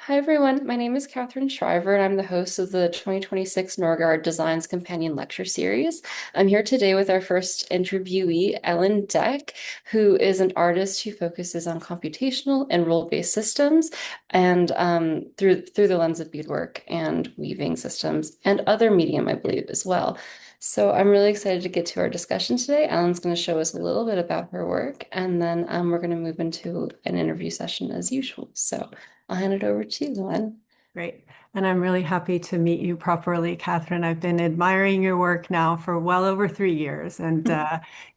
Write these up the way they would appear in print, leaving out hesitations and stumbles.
Hi everyone, my name is Catherine Shriver and I'm the host of the 2026 Norgard Designs Companion Lecture Series. I'm here today with our first interviewee, EllynneDec, who is an artist who focuses on computational and role-based systems and through the lens of beadwork and weaving systems and other medium, I believe, as well. So I'm really excited to get to our discussion today. Ellen's going to show us a little bit about her work, and then we're going to move into an interview session as usual. So I'll hand it over to you, Glenn. Great. And I'm really happy to meet you properly, Catherine. I've been admiring your work now for well over 3 years, and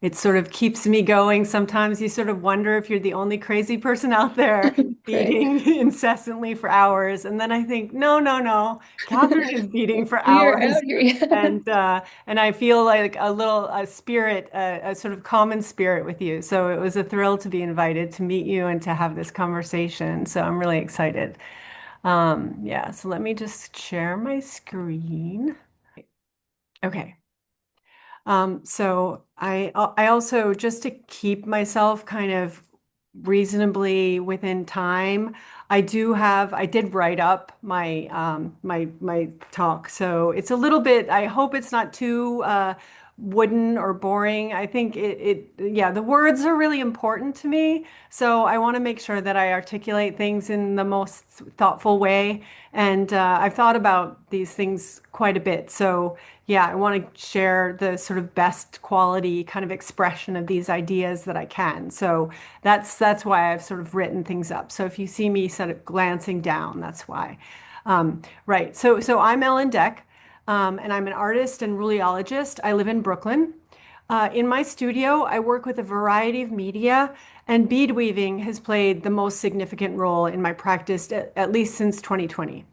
it sort of keeps me going. Sometimes you sort of wonder if you're the only crazy person out there Great. beating incessantly for hours. And then I think, no, no, no, Catherine is beating for We are hours. out here. Yeah. And I feel like a spirit, a sort of common spirit with you. So it was a thrill to be invited to meet you and to have this conversation. So I'm really excited. Yeah, so let me just share my screen. Okay. So I also, just to keep myself kind of reasonably within time, I did write up my talk. So it's a little bit, I hope it's not too wooden or boring. I think yeah, the words are really important to me. So I want to make sure that I articulate things in the most thoughtful way. And I've thought about these things quite a bit. So yeah, I want to share the sort of best quality kind of expression of these ideas that I can. So that's why I've sort of written things up. So if you see me sort of glancing down, that's why. Right. So I'm EllynneDec, and I'm an artist and rheologist. I live in Brooklyn. In my studio, I work with a variety of media, and bead weaving has played the most significant role in my practice, at least since 2020.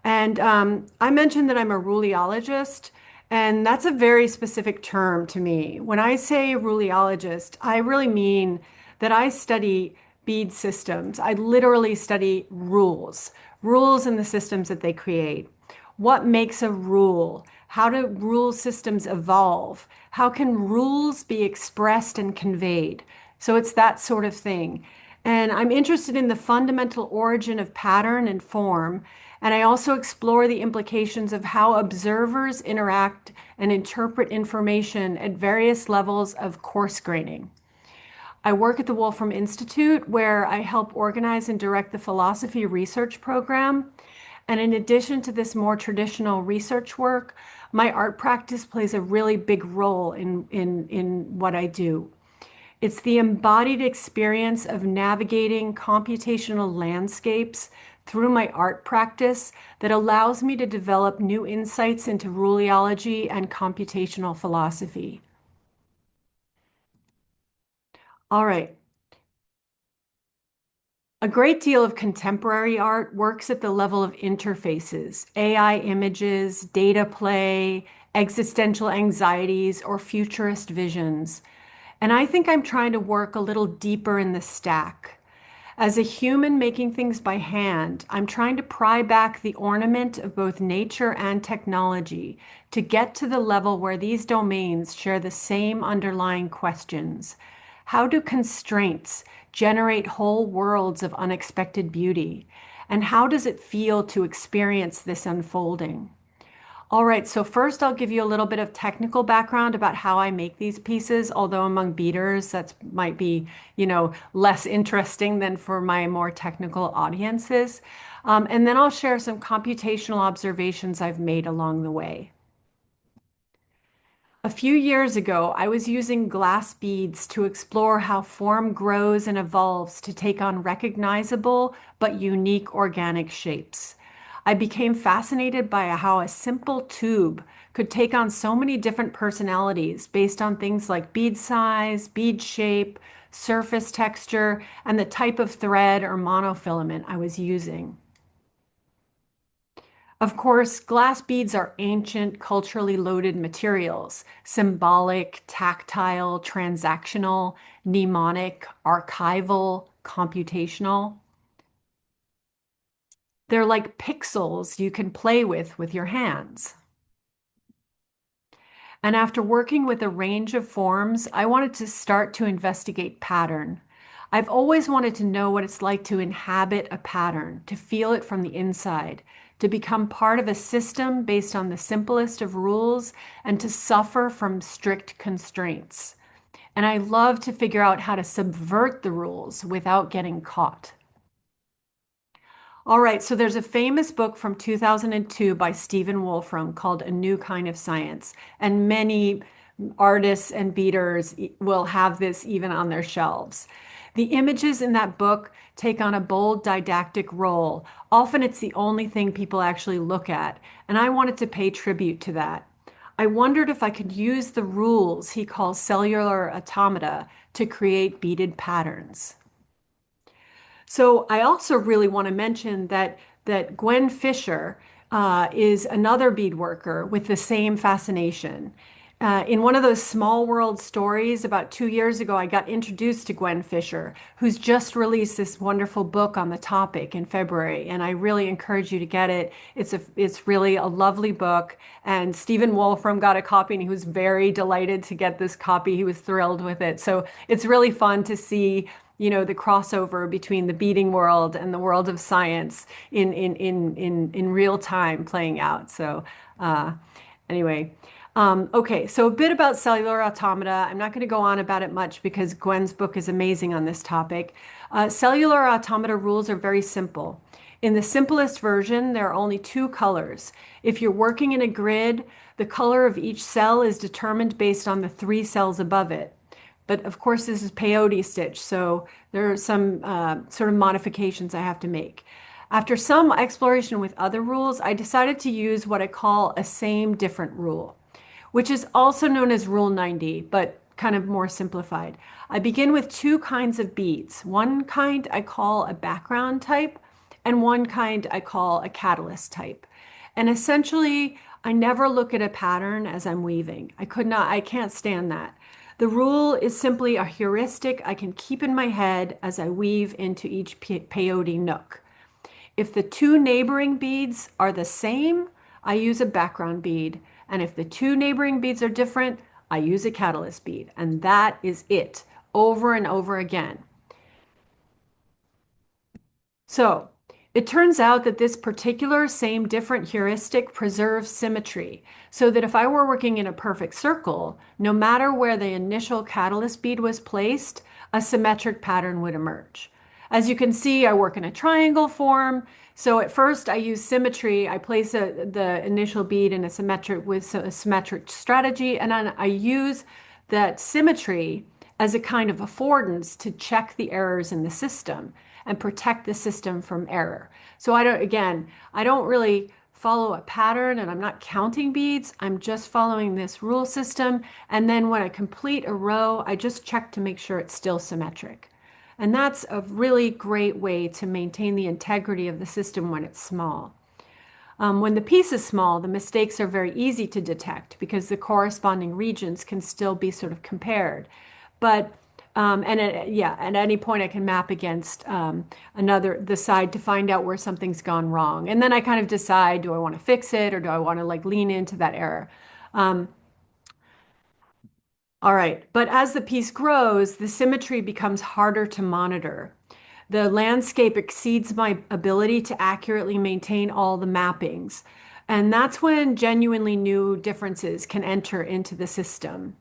And I mentioned that I'm a rheologist, and that's a very specific term to me. When I say rheologist, I really mean that I study bead systems. I literally study rules in the systems that they create. What makes a rule? How do rule systems evolve? How can rules be expressed and conveyed? So it's that sort of thing. And I'm interested in the fundamental origin of pattern and form. And I also explore the implications of how observers interact and interpret information at various levels of coarse graining. I work at the Wolfram Institute, where I help organize and direct the philosophy research program. And in addition to this more traditional research work, my art practice plays a really big role in what I do. It's the embodied experience of navigating computational landscapes through my art practice that allows me to develop new insights into rheology and computational philosophy. All right. A great deal of contemporary art works at the level of interfaces, AI images, data play, existential anxieties, or futurist visions. And I think I'm trying to work a little deeper in the stack. As a human making things by hand, I'm trying to pry back the ornament of both nature and technology to get to the level where these domains share the same underlying questions. How do constraints generate whole worlds of unexpected beauty? And how does it feel to experience this unfolding? All right, so first I'll give you a little bit of technical background about how I make these pieces, although among beaters that might be, less interesting than for my more technical audiences. And then I'll share some computational observations I've made along the way. A few years ago, I was using glass beads to explore how form grows and evolves to take on recognizable but unique organic shapes. I became fascinated by how a simple tube could take on so many different personalities based on things like bead size, bead shape, surface texture, and the type of thread or monofilament I was using. Of course, glass beads are ancient, culturally loaded materials, symbolic, tactile, transactional, mnemonic, archival, computational. They're like pixels you can play with your hands. And after working with a range of forms, I wanted to start to investigate pattern. I've always wanted to know what it's like to inhabit a pattern, to feel it from the inside, to become part of a system based on the simplest of rules, and to suffer from strict constraints. And I love to figure out how to subvert the rules without getting caught. All right, so there's a famous book from 2002 by Stephen Wolfram called A New Kind of Science, and many artists and beaters will have this even on their shelves. The images in that book take on a bold didactic role. Often it's the only thing people actually look at, and I wanted to pay tribute to that. I wondered if I could use the rules he calls cellular automata to create beaded patterns. So I also really want to mention that Gwen Fisher is another bead worker with the same fascination. In one of those small world stories about 2 years ago, I got introduced to Gwen Fisher, who's just released this wonderful book on the topic in February, and I really encourage you to get it. It's really a lovely book, and Stephen Wolfram got a copy, and he was very delighted to get this copy. He was thrilled with it. So it's really fun to see the crossover between the beading world and the world of science in real time playing out. So anyway, okay, so a bit about cellular automata. I'm not going to go on about it much because Gwen's book is amazing on this topic. Cellular automata rules are very simple. In the simplest version, there are only two colors. If you're working in a grid, the color of each cell is determined based on the three cells above it. But of course, this is peyote stitch, so there are some sort of modifications I have to make. After some exploration with other rules, I decided to use what I call a same different rule, which is also known as Rule 90, but kind of more simplified. I begin with two kinds of beads. One kind I call a background type, and one kind I call a catalyst type. And essentially, I never look at a pattern as I'm weaving. I can't stand that. The rule is simply a heuristic I can keep in my head as I weave into each peyote nook. If the two neighboring beads are the same, I use a background bead. And if the two neighboring beads are different, I use a catalyst bead. And that is it, over and over again. So it turns out that this particular same different heuristic preserves symmetry, so that if I were working in a perfect circle, no matter where the initial catalyst bead was placed, a symmetric pattern would emerge. As you can see, I work in a triangle form. So at first I use symmetry. I place the initial bead in a symmetric strategy, and then I use that symmetry as a kind of affordance to check the errors in the system and protect the system from error. So I don't really follow a pattern and I'm not counting beads. I'm just following this rule system. And then when I complete a row, I just check to make sure it's still symmetric. And that's a really great way to maintain the integrity of the system when it's small. When the piece is small, the mistakes are very easy to detect because the corresponding regions can still be sort of compared. But at any point I can map against the side to find out where something's gone wrong. And then I kind of decide, do I want to fix it or do I want to like lean into that error? All right, but as the piece grows, the symmetry becomes harder to monitor. The landscape exceeds my ability to accurately maintain all the mappings. And that's when genuinely new differences can enter into the system.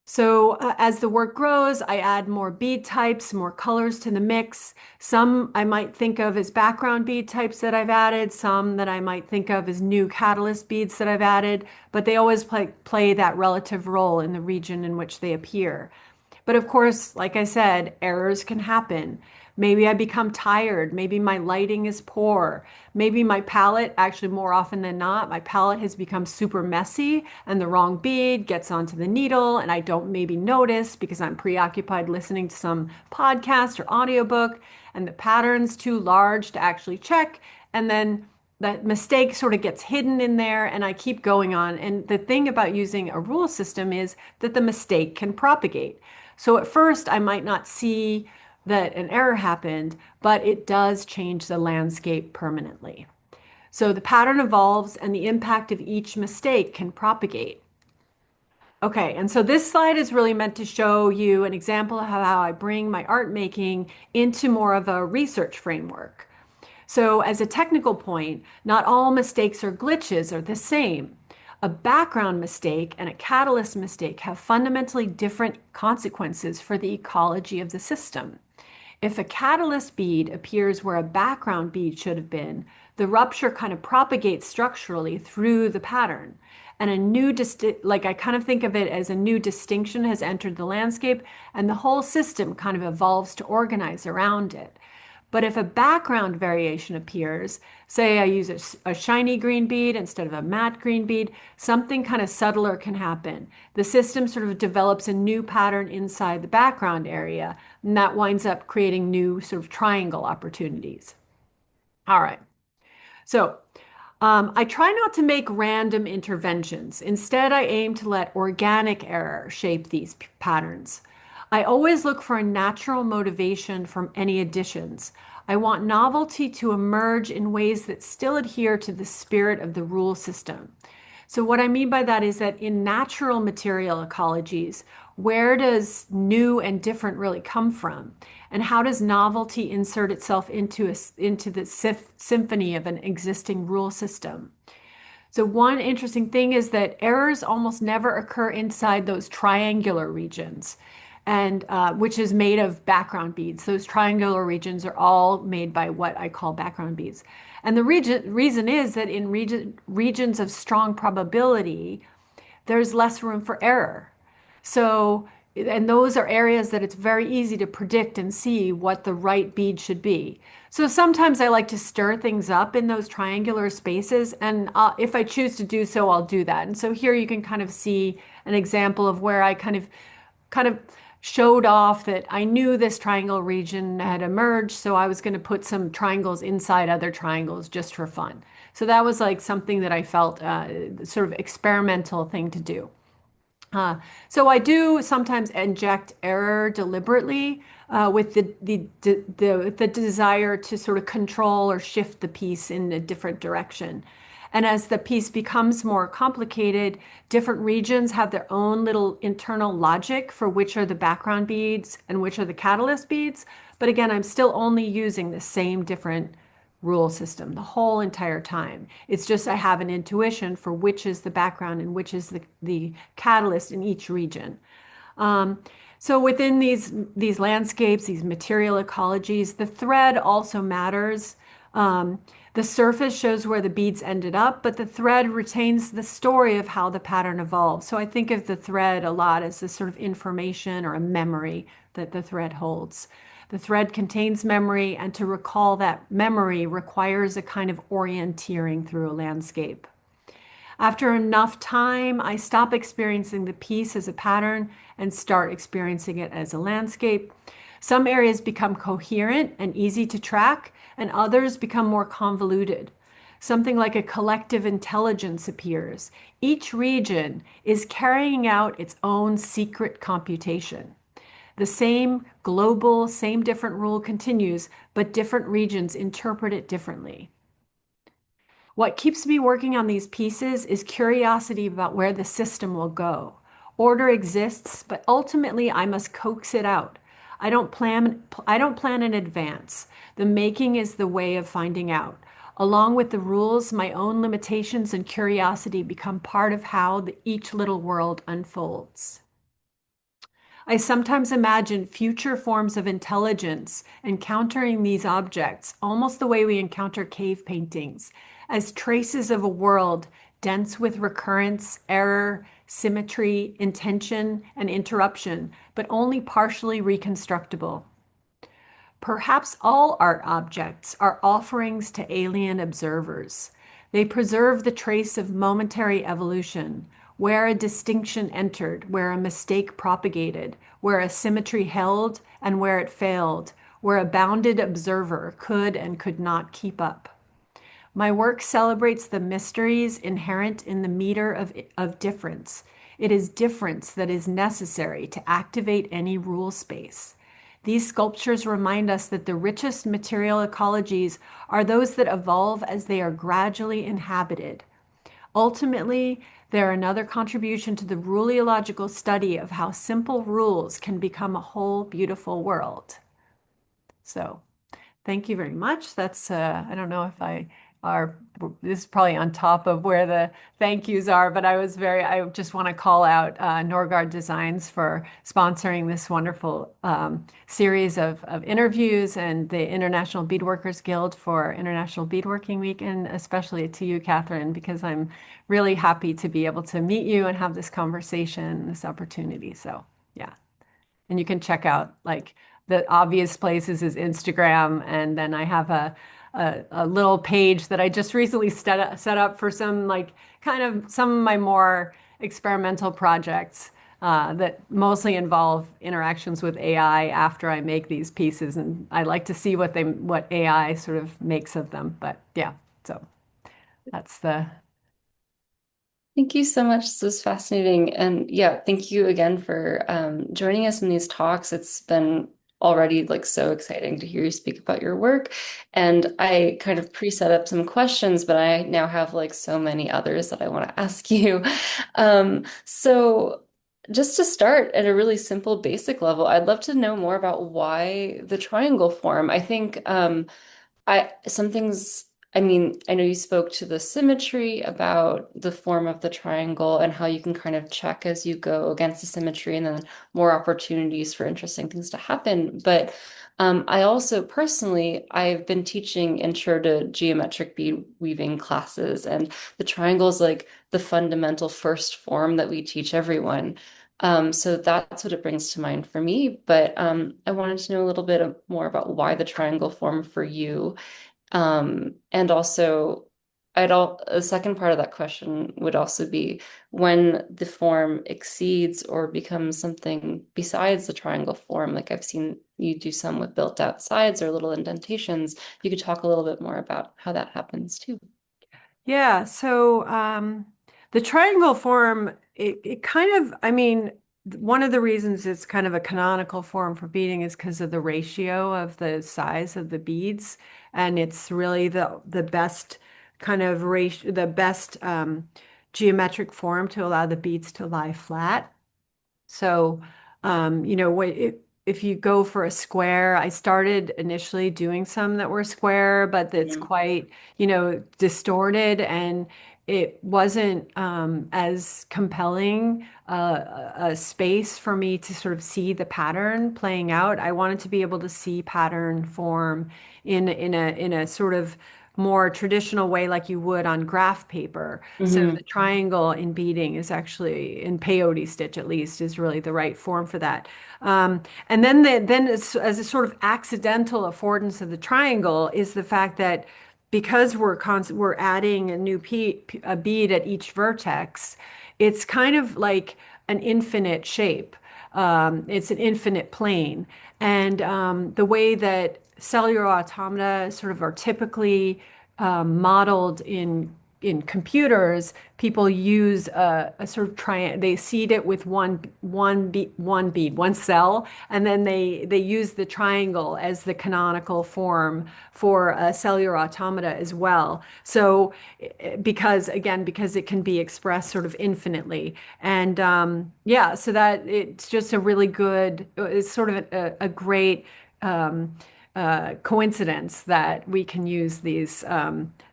So as the work grows, I add more bead types, more colors to the mix. Some I might think of as background bead types that I've added, some that I might think of as new catalyst beads that I've added, but they always play that relative role in the region in which they appear. But of course, like I said, errors can happen. Maybe I become tired. Maybe my lighting is poor. Maybe my palette, actually more often than not, my palette has become super messy and the wrong bead gets onto the needle and I don't maybe notice because I'm preoccupied listening to some podcast or audiobook and the pattern's too large to actually check. And then that mistake sort of gets hidden in there and I keep going on. And the thing about using a rule system is that the mistake can propagate. So at first I might not see that an error happened, but it does change the landscape permanently. So the pattern evolves and the impact of each mistake can propagate. Okay, and so this slide is really meant to show you an example of how I bring my art making into more of a research framework. So, as a technical point, not all mistakes or glitches are the same. A background mistake and a catalyst mistake have fundamentally different consequences for the ecology of the system. If a catalyst bead appears where a background bead should have been, the rupture kind of propagates structurally through the pattern. And a new, like I kind of think of it as a new distinction has entered the landscape, and the whole system kind of evolves to organize around it. But if a background variation appears, say I use a shiny green bead instead of a matte green bead, something kind of subtler can happen. The system sort of develops a new pattern inside the background area, and that winds up creating new sort of triangle opportunities. All right. So I try not to make random interventions. Instead, I aim to let organic error shape these patterns. I always look for a natural motivation from any additions. I want novelty to emerge in ways that still adhere to the spirit of the rule system. So, what I mean by that is that in natural material ecologies, where does new and different really come from? And how does novelty insert itself into the symphony of an existing rule system? So, one interesting thing is that errors almost never occur inside those triangular regions, and which is made of background beads. Those triangular regions are all made by what I call background beads. And the reason is that in regions of strong probability, there's less room for error. So, and those are areas that it's very easy to predict and see what the right bead should be. So sometimes I like to stir things up in those triangular spaces, and if I choose to do so, I'll do that. And so here you can kind of see an example of where I kind of showed off that I knew this triangle region had emerged, so I was going to put some triangles inside other triangles just for fun. So that was like something that I felt sort of experimental thing to do. Uh, so I do sometimes inject error deliberately with the desire to sort of control or shift the piece in a different direction. And as the piece becomes more complicated, different regions have their own little internal logic for which are the background beads and which are the catalyst beads. But again, I'm still only using the same different rule system the whole entire time. It's just I have an intuition for which is the background and which is the catalyst in each region. Um, so within these landscapes, these material ecologies, the thread also matters. Um, the surface shows where the beads ended up, but the thread retains the story of how the pattern evolved. So I think of the thread a lot as this sort of information or a memory that the thread holds. The thread contains memory, and to recall that memory requires a kind of orienteering through a landscape. After enough time, I stop experiencing the piece as a pattern and start experiencing it as a landscape. Some areas become coherent and easy to track, and others become more convoluted. Something like a collective intelligence appears. Each region is carrying out its own secret computation. The same global, same different rule continues, but different regions interpret it differently. What keeps me working on these pieces is curiosity about where the system will go. Order exists, but ultimately I must coax it out. I don't plan in advance. The making is the way of finding out. Along with the rules, my own limitations and curiosity become part of how each little world unfolds. I sometimes imagine future forms of intelligence encountering these objects, almost the way we encounter cave paintings, as traces of a world dense with recurrence, error, symmetry, intention, and interruption, but only partially reconstructible. Perhaps all art objects are offerings to alien observers. They preserve the trace of momentary evolution, where a distinction entered, where a mistake propagated, where a symmetry held, and where it failed, where a bounded observer could and could not keep up. My work celebrates the mysteries inherent in the meter of difference. It is difference that is necessary to activate any rule space. These sculptures remind us that the richest material ecologies are those that evolve as they are gradually inhabited. Ultimately, They're another contribution to the ruleological study of how simple rules can become a whole beautiful world. So thank you very much. That's, I don't know if I are, this is probably on top of where the thank yous are, but I just want to call out Norgard Designs for sponsoring this wonderful series of interviews, and the International Beadworkers Guild for International Beadworking Week, and especially to you, Catherine, because I'm really happy to be able to meet you and have this conversation, this opportunity. So, yeah. And you can check out like the obvious places is Instagram, and then I have a little page that I just recently set up for some like kind of some of my more experimental projects that mostly involve interactions with AI after I make these pieces, and I like to see what AI sort of makes of them. But yeah, so that's the Thank you so much. This was fascinating. And yeah, thank you again for joining us in these talks. It's been already like so exciting to hear you speak about your work. And I kind of pre-set up some questions, but I now have like so many others that I want to ask you. So just to start at a really simple basic level, I'd love to know more about why the triangle form. I think some things, I mean, I know you spoke to the symmetry about the form of the triangle and how you can kind of check as you go against the symmetry and then more opportunities for interesting things to happen. But I also personally, I've been teaching intro to geometric bead weaving classes, and the triangle is like the fundamental first form that we teach everyone. So that's what it brings to mind for me. But I wanted to know a little bit more about why the triangle form for you. And also, a second part of that question would also be when the form exceeds or becomes something besides the triangle form, like I've seen you do some with built out sides or little indentations. You could talk a little bit more about how that happens too. Yeah, so the triangle form, it kind of, I mean, one of the reasons it's kind of a canonical form for beading is because of the ratio of the size of the beads, and it's really the best kind of ratio, the best geometric form to allow the beads to lie flat. So, if you go for a square, I started initially doing some that were square, but it's Mhm. quite, distorted, and it wasn't as compelling a space for me to sort of see the pattern playing out. I wanted to be able to see pattern form in a sort of more traditional way like you would on graph paper. So the Hmm. triangle in beading is actually, in peyote stitch at least, is really the right form for that. And then as a sort of accidental affordance of the triangle is the fact that because we're adding a new a bead at each vertex, it's kind of like an infinite shape. It's an infinite plane. And the way that cellular automata sort of are typically modeled in computers, people use a sort of triangle. They seed it with one cell, and then they use the triangle as the canonical form for a cellular automata as well. So, because it can be expressed sort of infinitely, and yeah, so that it's just a really good. It's sort of a great. Um, Coincidence that we can use these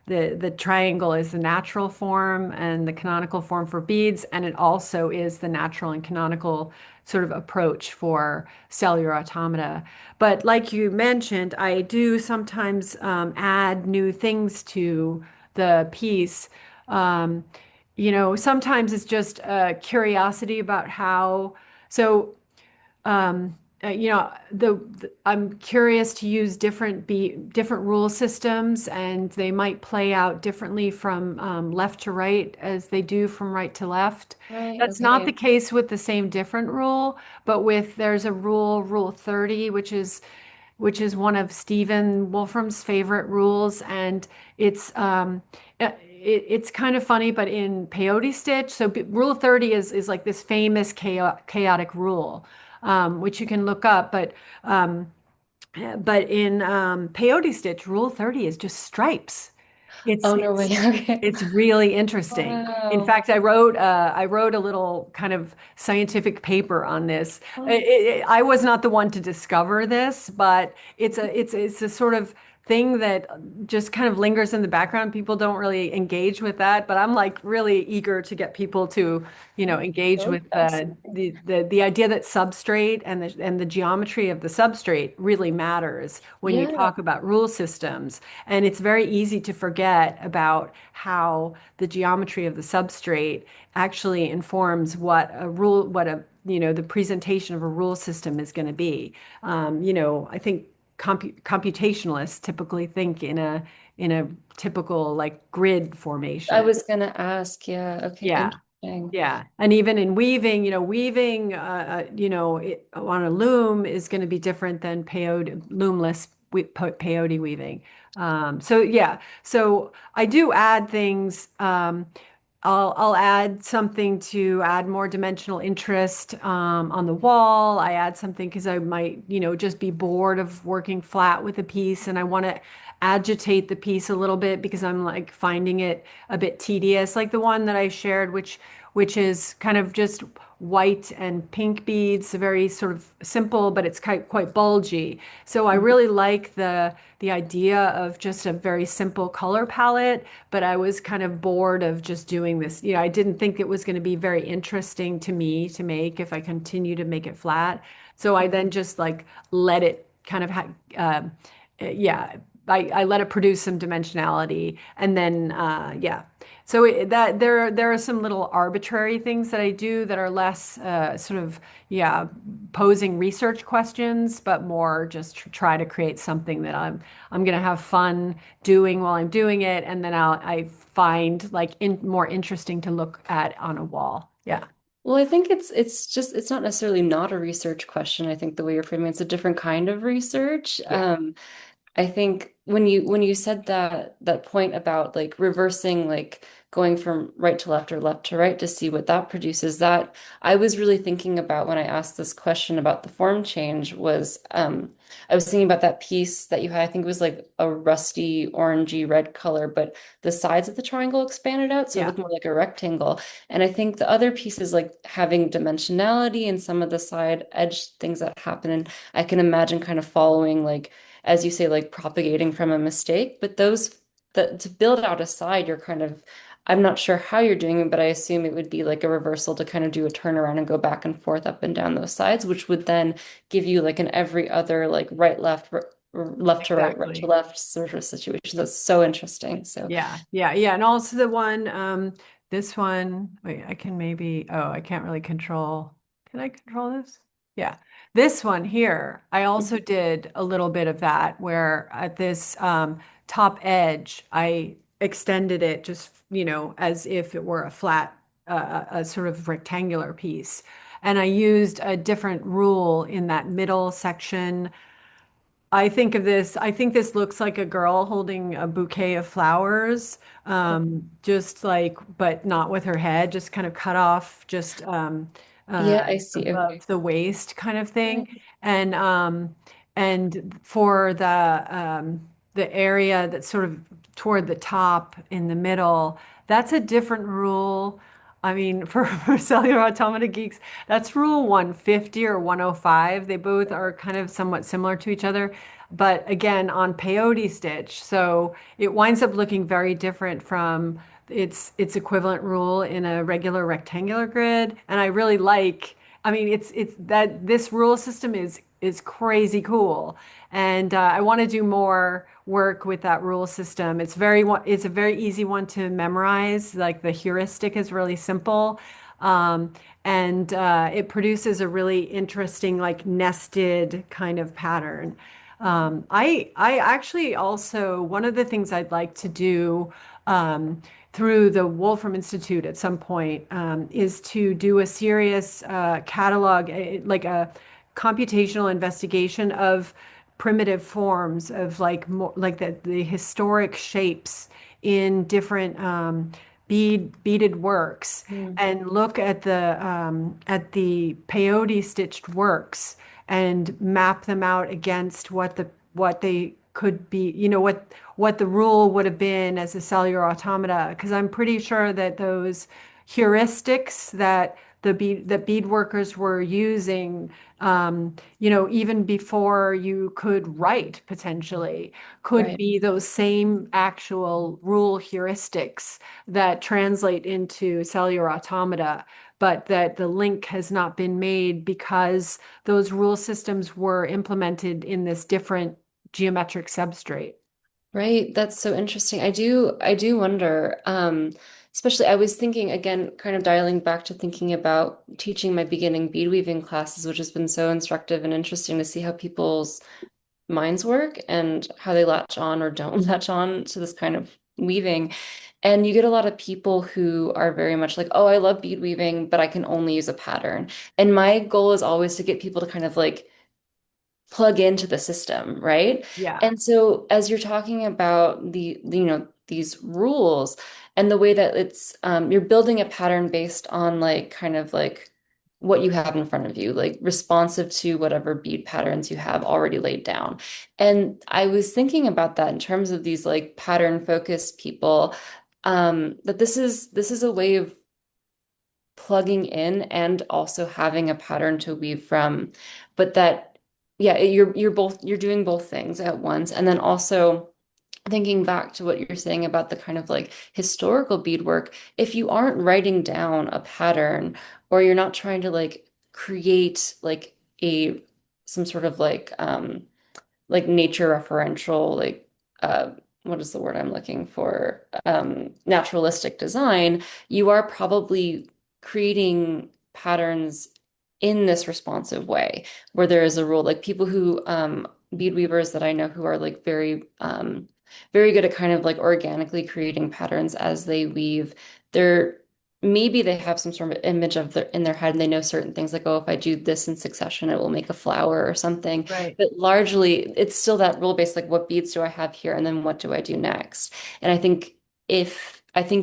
the triangle is the natural form and the canonical form for beads, and it also is the natural and canonical sort of approach for cellular automata. But like you mentioned, I do sometimes add new things to the piece. Um, Sometimes it's just a curiosity about how. So I'm curious to use different rule systems, and they might play out differently from left to right as they do from right to left. Right. That's not the Okay. case with the same different rule, but there's a rule 30, which is one of Stephen Wolfram's favorite rules, and it's it's kind of funny, but in peyote stitch, so rule 30 is like this famous chaotic rule, which you can look up, but in peyote stitch, rule 30 is just stripes. It's Oh, no way. it's Okay. it's really interesting. In Wow. fact, I wrote a little kind of scientific paper on this. Oh, I was not the one to discover this, but it's a sort of thing that just kind of lingers in the background. People don't really engage with that, but I'm like really eager to get people to, engage so with fascinating. the idea that substrate and the geometry of the substrate really matters when you Yeah. talk about rule systems. And it's very easy to forget about how the geometry of the substrate actually informs the presentation of a rule system is going to be. I think computationalists typically think in a typical like grid I formation. was gonna ask, yeah. Okay, Yeah. interesting. Yeah. And even in weaving, weaving, on a loom is going to be different than loomless peyote weaving. So yeah. So I do add things. I'll add something to add more dimensional interest on the wall. I add something because I might, just be bored of working flat with a piece and I want to agitate the piece a little bit because I'm like finding it a bit tedious, like the one that I shared, which is kind of just white and pink beads, very sort of simple, but it's quite bulgy. So I really like the idea of just a very simple color palette, but I was kind of bored of just doing this. I didn't think it was going to be very interesting to me to make if I continue to make it flat. So I then just like let it kind of yeah, I let it produce some dimensionality, and then yeah. So that there are some little arbitrary things that I do that are less sort of, yeah, posing research questions, but more just try to create something that I'm gonna have fun doing while I'm doing it, and then I find like more interesting to look at on a wall. Yeah, Well, I think it's not necessarily not a research question. I think the way you're framing it's a different kind of research. yeah, I think when you said that point about like reversing, like going from right to left or left to right to see what that produces, that I was really thinking about when I asked this question about the form change was I was thinking about that piece that you had. I think it was like a rusty orangey red color, but the sides of the triangle expanded out, so it yeah, looked more like a rectangle. And I think the other pieces like having dimensionality and some of the side edge things that happen, and I can imagine kind of following like as you say, like propagating from a mistake. But those that to build out a side, you're kind of, I'm not sure how you're doing it, but I assume it would be like a reversal to kind of do a turnaround and go back and forth up and down those sides, which would then give you like an every other like right, left, left to right, right to exactly. left sort of situation. That's so interesting. So Yeah, yeah, yeah. And also the one, this one, wait, I can't really control. Can I control this? Yeah. This one here, I also did a little bit of that where at this top edge, I extended it just, as if it were a flat, a sort of rectangular piece. And I used a different rule in that middle section. I think this looks like a girl holding a bouquet of flowers, just like, but not with her head, just kind of cut off, just yeah, I see. Okay. above the waist kind of thing. And for the area that's sort of toward the top in the middle, that's a different rule. I mean, for cellular automata geeks, that's rule 150 or 105. They both are kind of somewhat similar to each other, but again, on peyote stitch. So it winds up looking very different from its equivalent rule in a regular rectangular grid. And I really like, I mean, it's that this rule system is crazy cool. And I want to do more work with that rule system. It's a very easy one to memorize. Like the heuristic is really simple. Um, and it produces a really interesting, like nested kind of pattern. I actually also, one of the things I'd like to do through the Wolfram Institute at some point is to do a serious catalog, like a computational investigation of primitive forms of like more like the historic shapes in different beaded works Mm. and look at the peyote stitched works and map them out against what they could be, what the rule would have been as a cellular automata, because I'm pretty sure that those heuristics that that bead workers were using, even before you could write potentially, could Right. be those same actual rule heuristics that translate into cellular automata, but that the link has not been made because those rule systems were implemented in this different geometric substrate. Right. That's so interesting. I do wonder, especially I was thinking again, kind of dialing back to thinking about teaching my beginning bead weaving classes, which has been so instructive and interesting to see how people's minds work and how they latch on or don't latch on to this kind of weaving. And you get a lot of people who are very much like, oh, I love bead weaving, but I can only use a pattern. And my goal is always to get people to kind of like plug into the system, right? Yeah. And so as you're talking about these rules and the way that it's you're building a pattern based on like kind of like what you have in front of you, like responsive to whatever bead patterns you have already laid down. And I was thinking about that in terms of these like pattern focused people, that this is a way of plugging in and also having a pattern to weave from, but that yeah, you're doing both things at once. And then also thinking back to what you're saying about the kind of like historical beadwork, if you aren't writing down a pattern or you're not trying to like create like a some sort of like nature referential, like what is the word I'm looking for? Naturalistic design, you are probably creating patterns in this responsive way where there is a rule. Like people who bead weavers that I know who are like very good at kind of like organically creating patterns as they weave. They're maybe they have some sort of image of their in their head and they know certain things like, oh, if I do this in succession, it will make a flower or something. Right. But largely, it's still that rule based, like what beads do I have here, and then what do I do next? And I think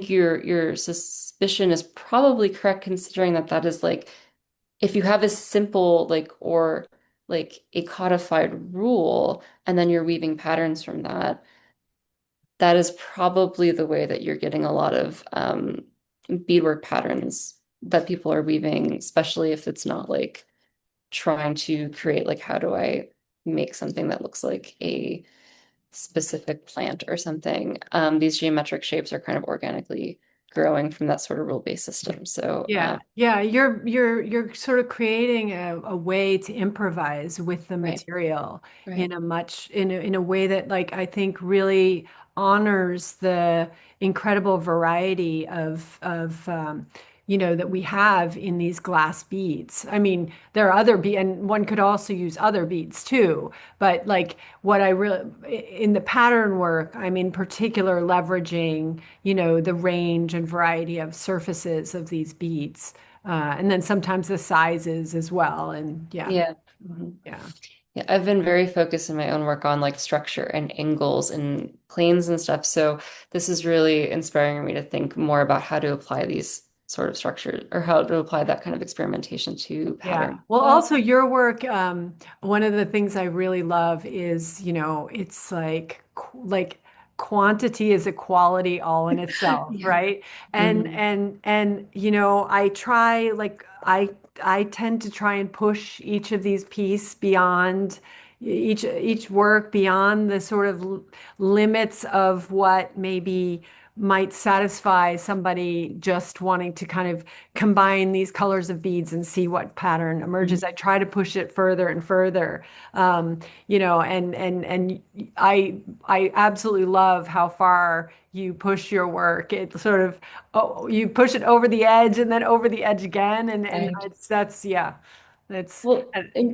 your suspicion is probably correct, considering that that is like if you have a simple like or like a codified rule, and then you're weaving patterns from that, that is probably the way that you're getting a lot of beadwork patterns that people are weaving, especially if it's not like trying to create like how do I make something that looks like a specific plant or something. These geometric shapes are kind of organically growing from that sort of rule-based system. So Yeah, yeah, you're sort of creating a way to improvise with the right, material right. in a way that like I think really honors the incredible variety of that we have in these glass beads. I mean, there are other beads, and one could also use other beads too. But like what I really in the pattern work, I'm in particular leveraging, the range and variety of surfaces of these beads. And then sometimes the sizes as well. And yeah, Yeah. Mhm. yeah. Yeah, I've been very focused in my own work on like structure and angles and planes and stuff. So this is really inspiring me to think more about how to apply these sort of structures or how to apply that kind of experimentation to Yeah. pattern. Well, Well, also your work, one of the things I really love is, it's like quantity is a quality all in itself, yeah. right? Mhm. And I try like I tend to try and push each of these pieces beyond each work beyond the sort of limits of what maybe might satisfy somebody just wanting to kind of combine these colors of beads and see what pattern emerges. I try to push it further and further, and I absolutely love how far you push your work. It sort of you push it over the edge and then over the edge again, and Right. that's yeah, that's Well, yeah,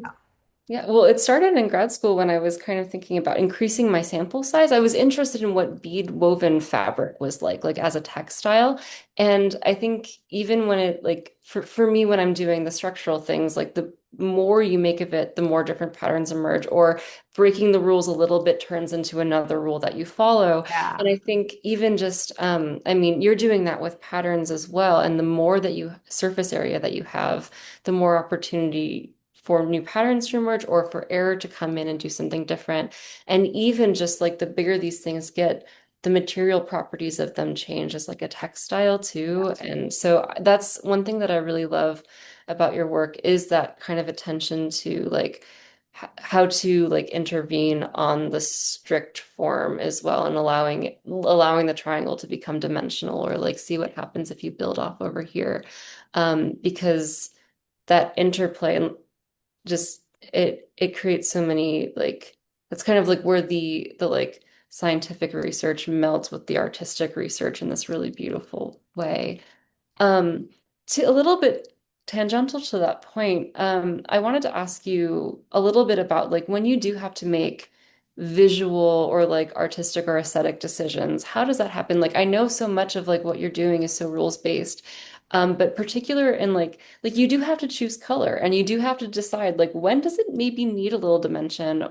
yeah, well, it started in grad school when I was kind of thinking about increasing my sample size. I was interested in what bead woven fabric was like as a textile. And I think even when it like for me when I'm doing the structural things, like the more you make of it, the more different patterns emerge, or breaking the rules a little bit turns into another rule that you follow. And yeah. I think even just I mean, you're doing that with patterns as well. And the more that you surface area that you have, the more opportunity for new patterns to emerge or for error to come in and do something different. And even just like the bigger these things get, the material properties of them change as like a textile too. And so that's one thing that I really love about your work is that kind of attention to like how to like intervene on the strict form as well and allowing the triangle to become dimensional or like see what happens if you build off over here. Because that interplay just it creates so many like that's kind of like where the like scientific research melts with the artistic research in this really beautiful way. Um, to a little bit tangential to that point, I wanted to ask you a little bit about like when you do have to make visual or like artistic or aesthetic decisions, how does that happen? Like I know so much of like what you're doing is so rules based. But particular in like you do have to choose color and you do have to decide like when does it maybe need a little dimension?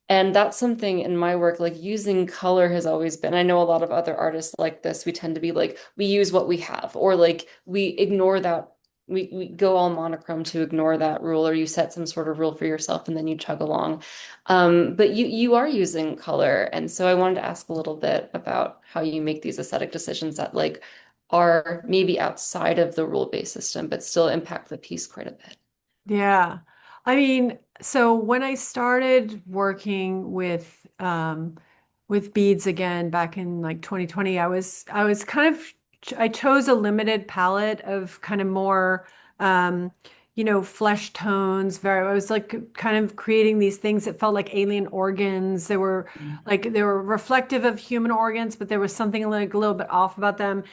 And that's something in my work, like using color has always been. I know a lot of other artists like this. We tend to be like, we use what we have, or like we ignore that. We go all monochrome to ignore that rule, or you set some sort of rule for yourself and then you chug along. But you are using color. And so I wanted to ask a little bit about how you make these aesthetic decisions that like are maybe outside of the rule-based system, but still impact the piece quite a bit. Yeah. I mean, so when I started working with beads again back in like 2020, I was kind of I chose a limited palette of kind of more flesh tones. Very I was like kind of creating these things that felt like alien organs. They were reflective of human organs, but there was something like a little bit off about them.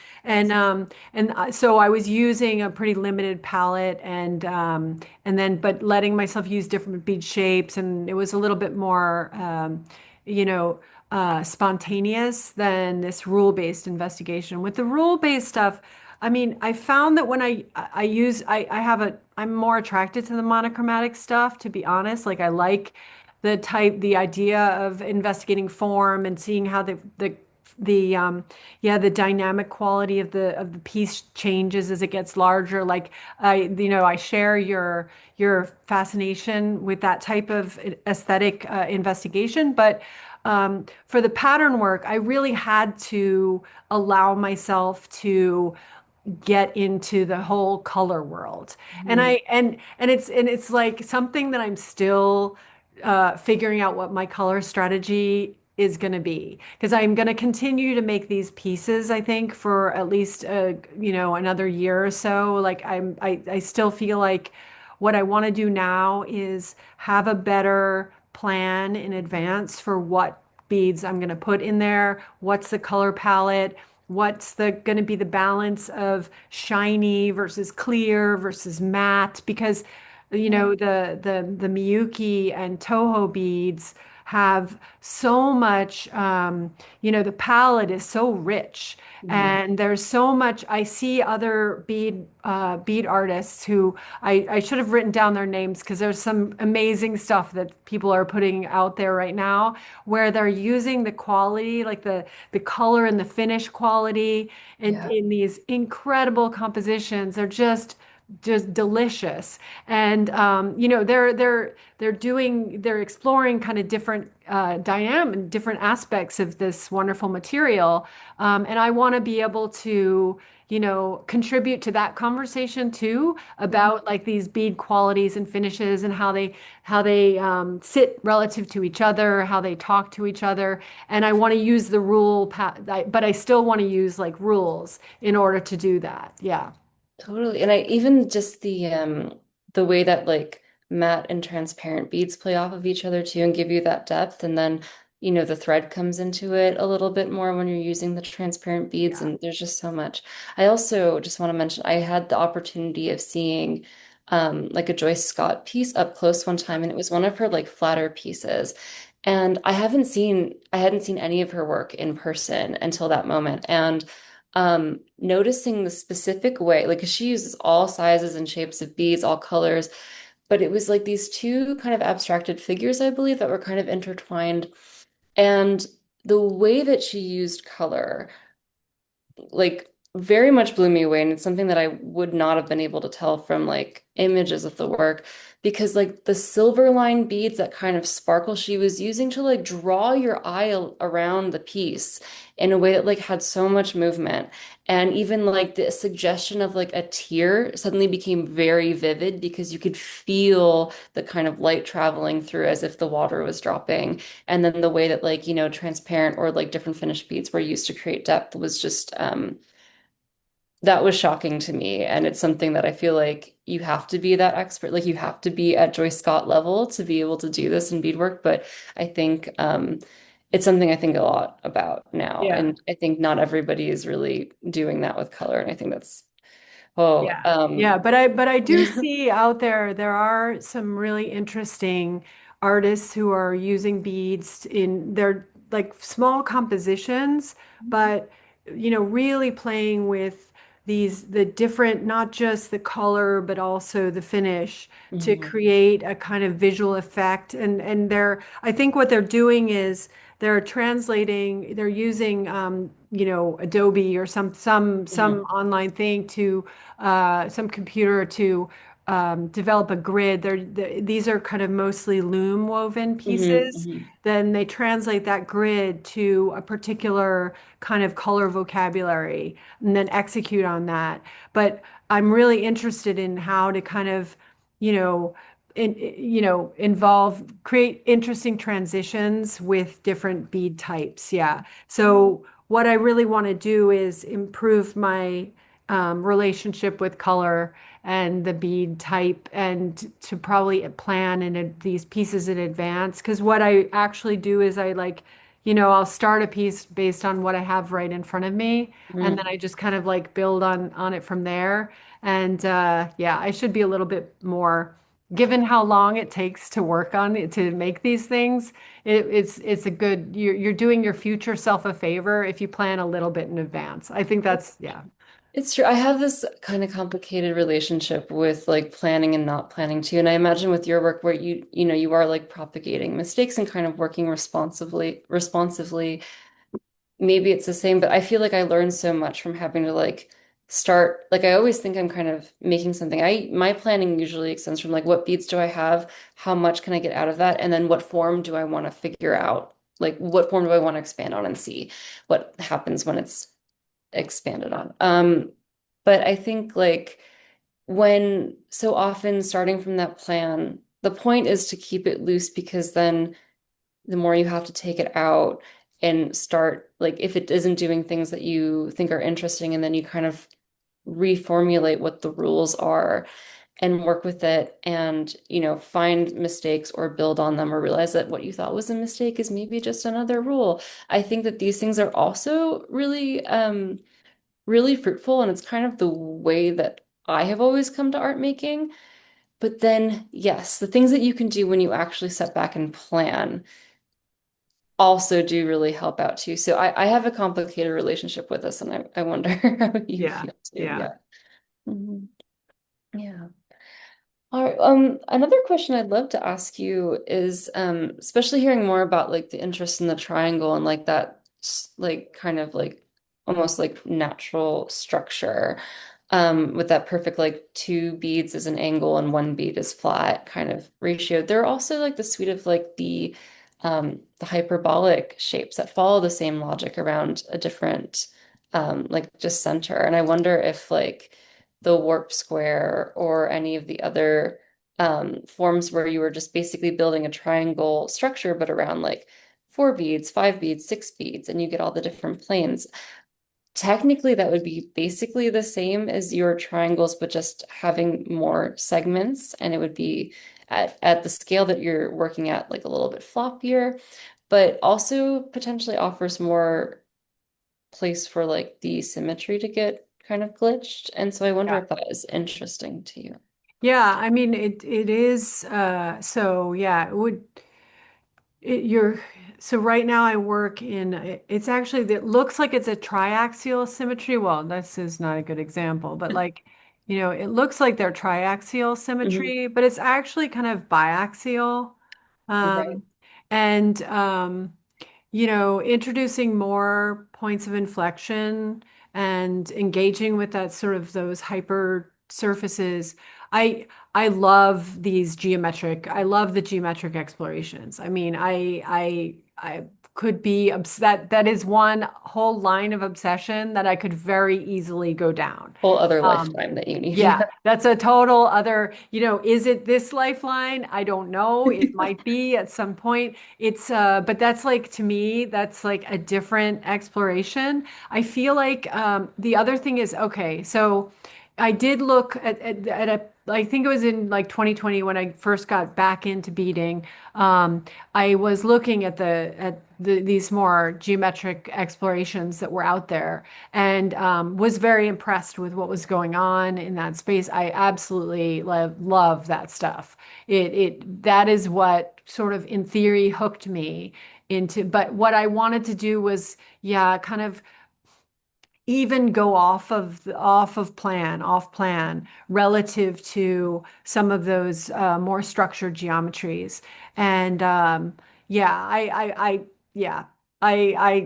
So I was using a pretty limited palette and then but letting myself use different bead shapes, and it was a little bit more you know spontaneous than this rule-based investigation. With the rule-based stuff, I mean, I found that when I use I have a I'm more attracted to the monochromatic stuff, to be honest. Like I like the idea of investigating form and seeing how the dynamic quality of the piece changes as it gets larger. Like I share your fascination with that type of aesthetic investigation, but for the pattern work, I really had to allow myself to get into the whole color world. And Mhm. it's like something that I'm still figuring out what my color strategy is going to be, because I'm going to continue to make these pieces, I think, for at least another year or so. Like I still feel like what I want to do now is have a better plan in advance for what beads I'm going to put in there, what's the color palette, what's the going to be the balance of shiny versus clear versus matte, because Yeah. the Miyuki and Toho beads have so much the palette is so rich, Mhm. and there's so much. I see other bead artists who I should have written down their names, because there's some amazing stuff that people are putting out there right now where they're using the quality, like the color and the finish quality, and Yeah. in these incredible compositions. They're just delicious. And they're exploring kind of different dynamic different aspects of this wonderful material. And I want to be able to contribute to that conversation too, Mhm. about like these bead qualities and finishes, and how they sit relative to each other, how they talk to each other. And I want to use but I still want to use like rules in order to do that. Yeah. Totally. And I even just the way that like matte and transparent beads play off of each other too and give you that depth and then the thread comes into it a little bit more when you're using the transparent beads Yeah. and there's just so much. I also just want to mention I had the opportunity of seeing like a Joyce Scott piece up close one time and it was one of her like flatter pieces. And I hadn't seen any of her work in person until that moment. And noticing the specific way, like 'cause she uses all sizes and shapes of beads, all colors, but it was like these two kind of abstracted figures, I believe, that were kind of intertwined. And the way that she used color, like very much blew me away. And it's something that I would not have been able to tell from like images of the work because like the silver line beads that kind of sparkle she was using to like draw your eye around the piece in a way that like had so much movement. And even like the suggestion of like a tear suddenly became very vivid because you could feel the kind of light traveling through as if the water was dropping. And then the way that like, transparent or like different finished beads were used to create depth was just that was shocking to me. And it's something that I feel like you have to be that expert. Like you have to be at Joyce Scott level to be able to do this in beadwork. But I think it's something I think a lot about now. Yeah. And I think not everybody is really doing that with color. And I think that's, oh, Yeah. Yeah, but I do see out there are some really interesting artists who are using beads in their like small compositions, but really playing with the different, not just the color, but also the finish to Mhm. create a kind of visual effect. And I think what they're doing is they're using Adobe or some Mhm. online thing to some computer to develop a grid. These are kind of mostly loom woven Mhm. pieces. Mhm. Then they translate that grid to a particular kind of color vocabulary and then execute on that. But I'm really interested in how to kind of, you know, create interesting transitions with different bead types. Yeah. So what I really want to do is improve my relationship with color and the bead type and to probably plan these pieces in advance. Because what I actually do is I like, I'll start a piece based on what I have right in front of me, and then Mhm. I just kind of like build on it from there. And yeah, I should be a little bit more, given how long it takes to work on it to make these things. It's a good, you're doing your future self a favor if you plan a little bit in advance. I think that's, yeah. It's true. I have this kind of complicated relationship with like planning and not planning too. And I imagine with your work where you are like propagating mistakes and kind of working responsively, maybe it's the same, but I feel like I learned so much from having to like start, like I always think I'm kind of making something. My planning usually extends from like what beads do I have? How much can I get out of that? And then what form do I want to figure out? Like what form do I want to expand on and see what happens when it's expanded on. But I think like when so often starting from that plan, the point is to keep it loose because then the more you have to take it out and start like if it isn't doing things that you think are interesting, and then you kind of reformulate what the rules are and work with it and find mistakes or build on them or realize that what you thought was a mistake is maybe just another rule. I think that these things are also really fruitful, and it's kind of the way that I have always come to art making. But then, yes, the things that you can do when you actually step back and plan also do really help out too. So I have a complicated relationship with this, and I wonder how you Yeah. feel too. Yeah. Yeah. Mhm. Yeah. All right. Another question I'd love to ask you is, especially hearing more about like the interest in the triangle and like that, like kind of like almost like natural structure, with that perfect like two beads as an angle and one bead is flat kind of ratio. There are also like the suite of like the hyperbolic shapes that follow the same logic around a different, like just center. And I wonder if like the warp square or any of the other forms where you were just basically building a triangle structure, but around like four beads, five beads, six beads, and you get all the different planes. Technically, that would be basically the same as your triangles, but just having more segments, and it would be at the scale that you're working at, like a little bit floppier, but also potentially offers more place for like the symmetry to get kind of glitched. And so I wonder Yeah. if that is interesting to you. Yeah, I mean it is so yeah, it would it, you're so right now I work in it's actually it looks like it's a triaxial symmetry. Well, this is not a good example, but like, it looks like they're triaxial Mhm. symmetry, but it's actually kind of biaxial. Right. Um, and introducing more points of inflection and engaging with that sort of those hyper surfaces. I love these geometric. I love the geometric explorations. I mean, I could be that is one whole line of obsession that I could very easily go down. Whole other Um, lifetime that you need. yeah, that's a total other, is it this lifeline? I don't know. It might be at some point. But that's like to me, that's like a different exploration. I feel like the other thing is okay, so I did look at a I think it was in like 2020 when I first got back into beading. I was looking at these more geometric explorations that were out there and was very impressed with what was going on in that space. I absolutely love that stuff. That is what sort of in theory hooked me into, but what I wanted to do was, yeah, kind of even go off plan relative to some of those more structured geometries. And yeah, yeah, I,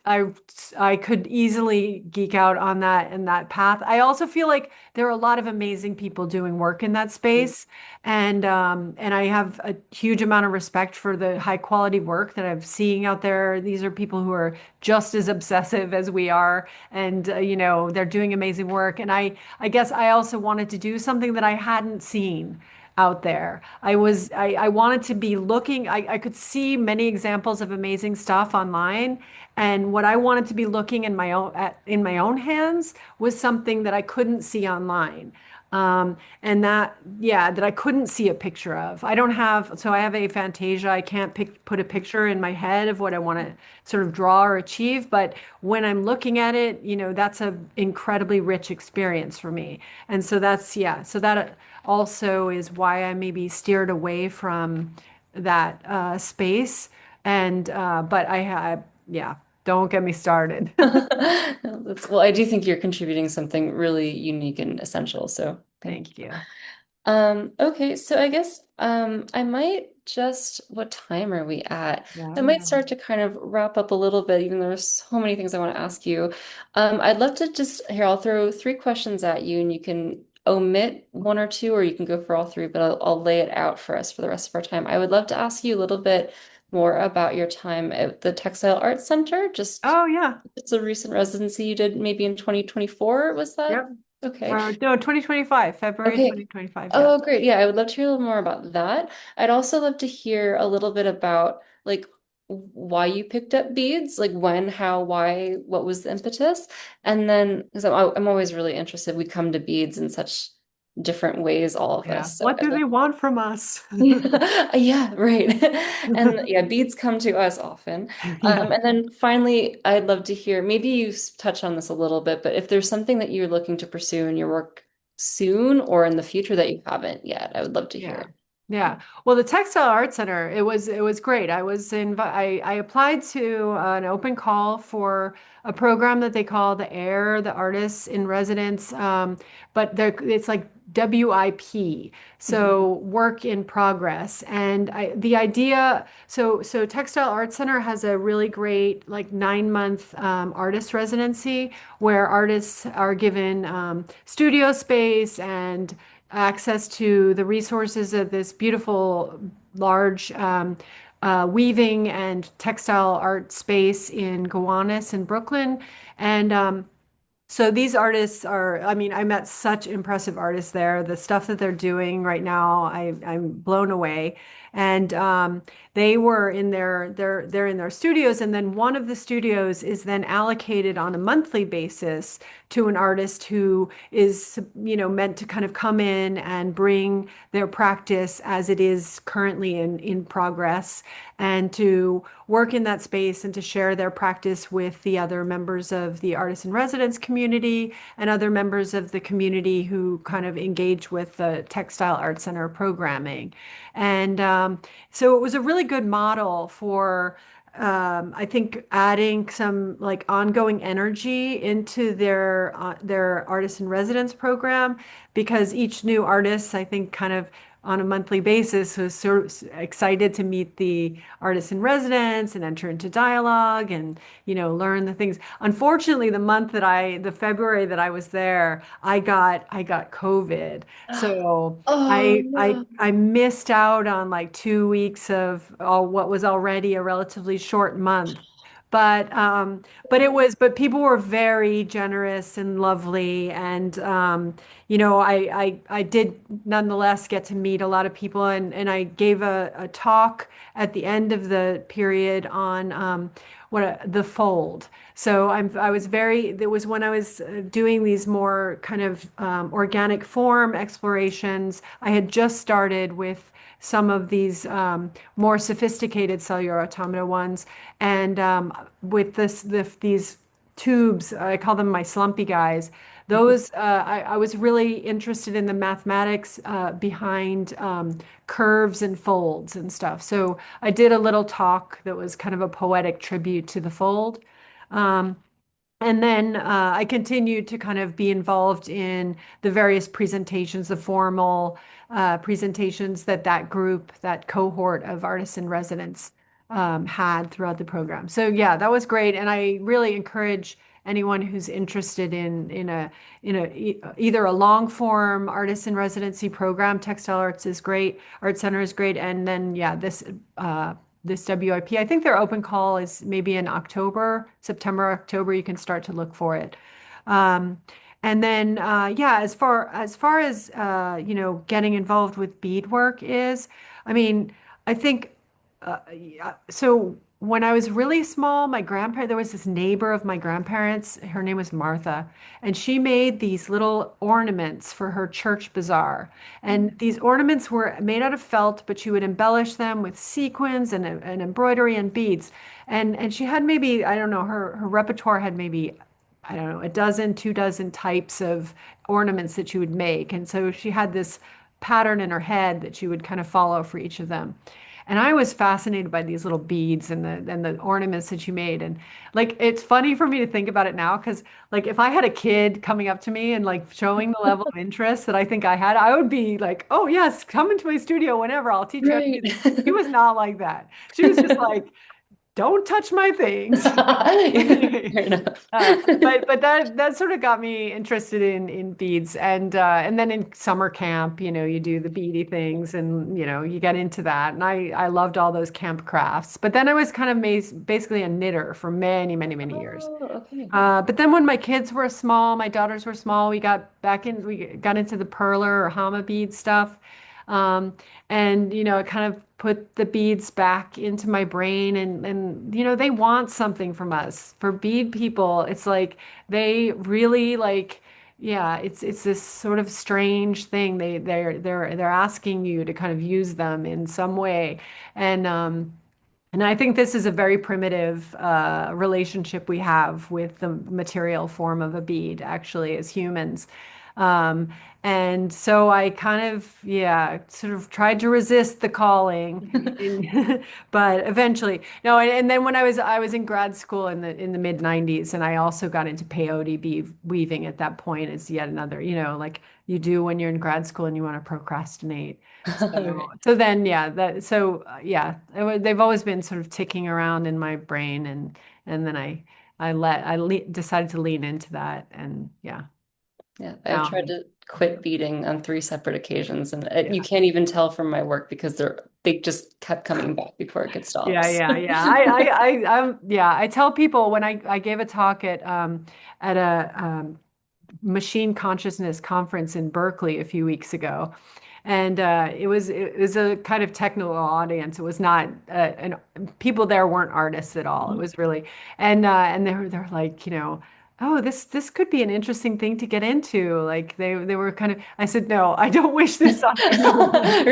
I, I could easily geek out on that and that path. I also feel like there are a lot of amazing people doing work in that space, and I have a huge amount of respect for the high quality work that I'm seeing out there. These are people who are just as obsessive as we are, and they're doing amazing work. And I guess I also wanted to do something that I hadn't seen out there. I wanted to be looking, I could see many examples of amazing stuff online. And what I wanted to be looking in my own hands was something that I couldn't see online. And that I couldn't see a picture of. So I have aphantasia. I can't put a picture in my head of what I want to sort of draw or achieve. But when I'm looking at it, that's an incredibly rich experience for me. And so so that also is why I maybe steered away from that space. But yeah, don't get me started. Well, I do think you're contributing something really unique and essential, so thank Thank you. you. Okay, so I guess I might just, what time are we at? I might Yeah. start to kind of wrap up a little bit, even though there's so many things I want to ask you. I'd love to just, here, I'll throw three questions at you and you can omit one or two, or you can go for all three, but I'll lay it out for us for the rest of our time. I would love to ask you a little bit more about your time at the Textile Arts Center. Just, Oh, yeah. it's a recent residency you did maybe in 2024, was that? Yep. Okay. No, 2025, February Okay. 2025. Yeah. Oh, great. Yeah, I would love to hear a little more about that. I'd also love to hear a little bit about like why you picked up beads, like when, how, why, what was the impetus? And then, because I'm always really interested, we come to beads in such different ways, all of Yeah. us. So What I'd do love they want from us? yeah, right. And yeah, beads come to us often. Yeah. And then finally, I'd love to hear, maybe you touched on this a little bit, but if there's something that you're looking to pursue in your work soon or in the future that you haven't yet, I would love to Yeah. hear. Yeah. Well, the Textile Arts Center, it was great. I applied to an open call for a program that they call the Artists in Residence. But it's like WIP, Mhm. so work in progress. And the idea, so Textile Arts Center has a really great like 9 month artist residency where artists are given studio space and access to the resources of this beautiful, large weaving and textile art space in Gowanus in Brooklyn. And so these artists are, I mean, I met such impressive artists there. The stuff that they're doing right now, I'm blown away. And they were in they're in their studios, and then one of the studios is then allocated on a monthly basis to an artist who is, meant to kind of come in and bring their practice as it is currently in progress, and to work in that space and to share their practice with the other members of the artist in residence community and other members of the community who kind of engage with the Textile Arts Center programming. And so it was a really good model for I think adding some like ongoing energy into their artist in residence program, because each new artist, I think, kind of on a monthly basis, was sort of excited to meet the artists in residence and enter into dialogue and, learn the things. Unfortunately, the February that I was there, I got COVID. So Oh no. I missed out on like 2 weeks of what was already a relatively short month. But people were very generous and lovely, and I did nonetheless get to meet a lot of people, and I gave a talk at the end of the period on the fold. So I was very, it was when I was doing these more kind of organic form explorations. I had just started with some of these more sophisticated cellular automata ones, and with these tubes, I call them my slumpy guys. Those I was really interested in the mathematics behind curves and folds and stuff. So I did a little talk that was kind of a poetic tribute to the fold. Um, and then I continued to kind of be involved in the various presentations, the formal presentations that group, that cohort of artists in residence had throughout the program. So yeah, that was great, and I really encourage anyone who's interested either a long form artist in residency program. Textile Arts is great, Art Center is great, and then yeah, this WIP. I think their open call is maybe in October, September, October. You can start to look for it. Um, and then, yeah, as far as getting involved with beadwork is, I mean, I think yeah, so when I was really small, there was this neighbor of my grandparents. Her name was Martha, and she made these little ornaments for her church bazaar. And these ornaments were made out of felt, but she would embellish them with sequins and embroidery and beads. And she had maybe, I don't know, her repertoire had maybe, I don't know, a dozen, 2 dozen types of ornaments that she would make. And so she had this pattern in her head that she would kind of follow for each of them. And I was fascinated by these little beads and the ornaments that she made. And like it's funny for me to think about it now because like if I had a kid coming up to me and like showing the level of interest that I think I had, I would be like, "Oh yes, come into my studio whenever. I'll teach you how to Right. do this." She was not like that. She was just like, "Don't touch my things." Fair enough. But that sort of got me interested in beads, and then in summer camp, you do the beady things, and you get into that, and I loved all those camp crafts. But then I was kind of basically a knitter for many many many years. Oh, okay. But then when my kids were small, my daughters were small, we got into the perler or hama bead stuff. Um, and it kind of put the beads back into my brain, and they want something from us. For bead people, it's like they really like, yeah, it's this sort of strange thing. They're asking you to kind of use them in some way. And I think this is a very primitive relationship we have with the material form of a bead, actually, as humans. Um, and so I kind of, yeah, sort of tried to resist the calling, but eventually, no. And then when I was in grad school in the mid '90s, and I also got into peyote weaving at that point as yet another, like you do when you're in grad school and you want to procrastinate. So, Right. so then, yeah, yeah, they've always been sort of ticking around in my brain, and then decided to lean into that, and yeah, Yeah, I've now, tried to quit beading on 3 separate occasions, and you yeah, can't even tell from my work because they just kept coming back before it could stop. yeah, yeah, yeah. Yeah. I tell people when I gave a talk at a machine consciousness conference in Berkeley a few weeks ago. And it was a kind of technical audience. It was not and people there weren't artists at all. It was really and they're like, oh, this could be an interesting thing to get into. Like they were kind of, I said, no, I don't wish this on you.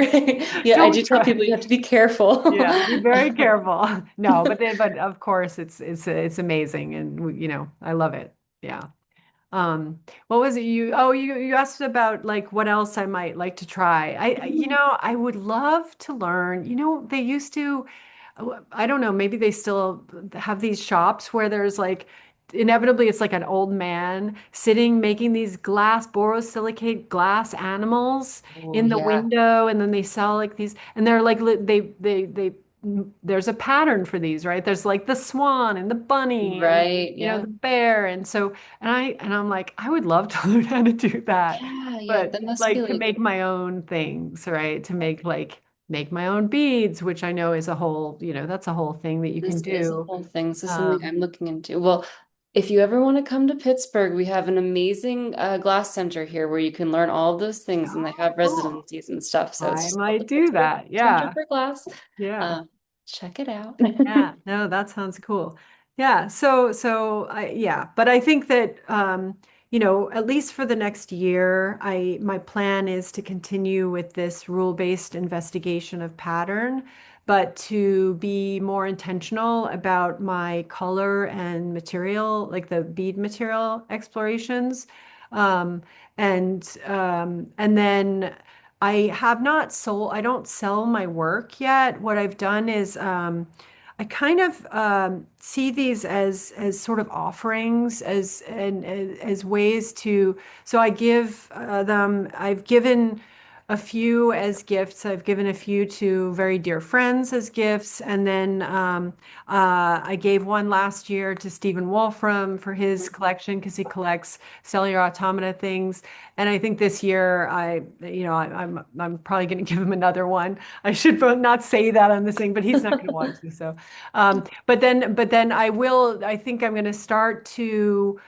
Right. Yeah, I do Don't tell try. people you have to be careful. Yeah, be very careful. No, but of course it's amazing, and I love it. Yeah. What was it you asked about like what else I might like to try. I would love to learn. They used to, I don't know, maybe they still have these shops where there's like inevitably it's like an old man sitting making these glass borosilicate glass animals Oh, in the yeah. window, and then they sell like these, and they're like they there's a pattern for these, right? There's like the swan and the bunny and Right. the Yeah. bear, and so I'm like, I would love to learn how to do that, Yeah. Yeah. but That must be like to like, make my own things, right? To make my own beads, which I know is a whole, that's a whole thing that you can this is a do. whole thing. This is something Um, I'm looking into. Well, if you ever want to come to Pittsburgh, we have an amazing glass center here where you can learn all of those things, and they oh, have cool. residencies and stuff. So it's I just called might the do Pittsburgh that. Center Yeah. for Glass. Yeah. Uh, check it out. Yeah. No, that sounds cool. Yeah. Yeah, but I think that at least for the next year, my plan is to continue with this rule-based investigation of pattern, but to be more intentional about my color and material, like the bead material explorations. Um, and then I don't sell my work yet. What I've done is I kind of see these as sort of offerings, as ways to. So I give them. I've given a few as gifts. I've given a few to very dear friends as gifts, and then I gave one last year to Stephen Wolfram for his collection because he collects cellular automata things. And I think this year I'm probably going to give him another one. I should not say that on this thing, but he's not going to want to. So, but then I think I'm going to start to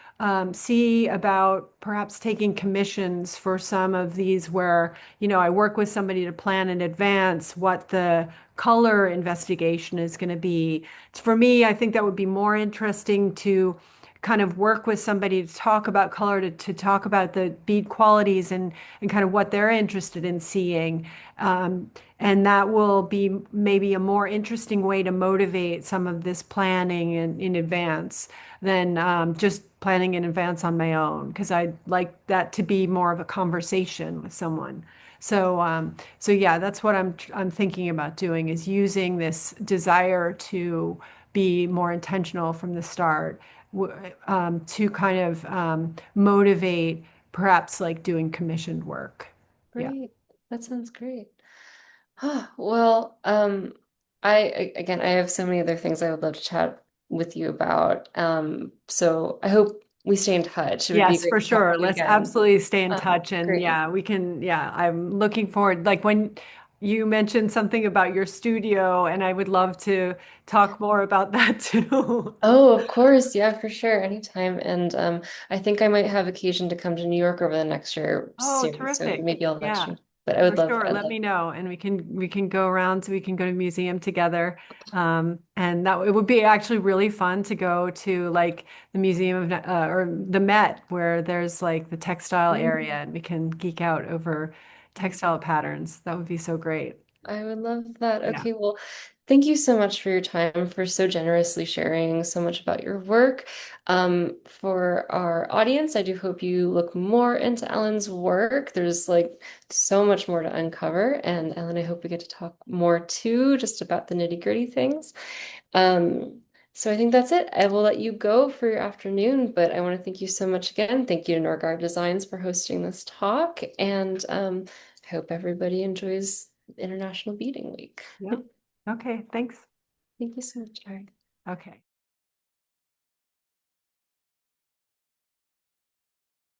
see about perhaps taking commissions for some of these where, I work with somebody to plan in advance what the color investigation is going to be. For me, I think that would be more interesting to kind of work with somebody to talk about color, to talk about the bead qualities and kind of what they're interested in seeing. And that will be maybe a more interesting way to motivate some of this planning in advance than just planning in advance on my own, because I'd like that to be more of a conversation with someone. So yeah, that's what I'm thinking about doing, is using this desire to be more intentional from the start, to kind of motivate perhaps like doing commissioned work. Yeah. Great. That sounds great. Well, again, I have so many other things I would love to chat with you about. So I hope we stay in touch. It would be Yes, great for to talk sure. to you Let's again. absolutely stay in touch. And Great. yeah, I'm looking forward. Like when you mentioned something about your studio, and I would love to talk more about that too. Oh, of course. Yeah, for sure. Anytime. And I think I might have occasion to come to New York over the next year Oh, soon. So terrific. maybe I'll let Yeah, you. But for sure. I'd Let love. me know, and we can go around, so we can go to museum together. And that it would be actually really fun to go to like the Museum of or the Met, where there's like the textile area, and we can geek out over textile patterns. That would be so great. I would love that. Yeah. Okay, well, thank you so much for your time, for so generously sharing so much about your work. For our audience, I do hope you look more into Ellen's work. There's like so much more to uncover. And Ellen, I hope we get to talk more too, just about the nitty-gritty things. Um, so I think that's it. I will let you go for your afternoon, but I want to thank you so much again. Thank you to Norgard Designs for hosting this talk, and I hope everybody enjoys International Beading Week. Yeah. Okay, thanks. Thank you so much, Ari. Okay.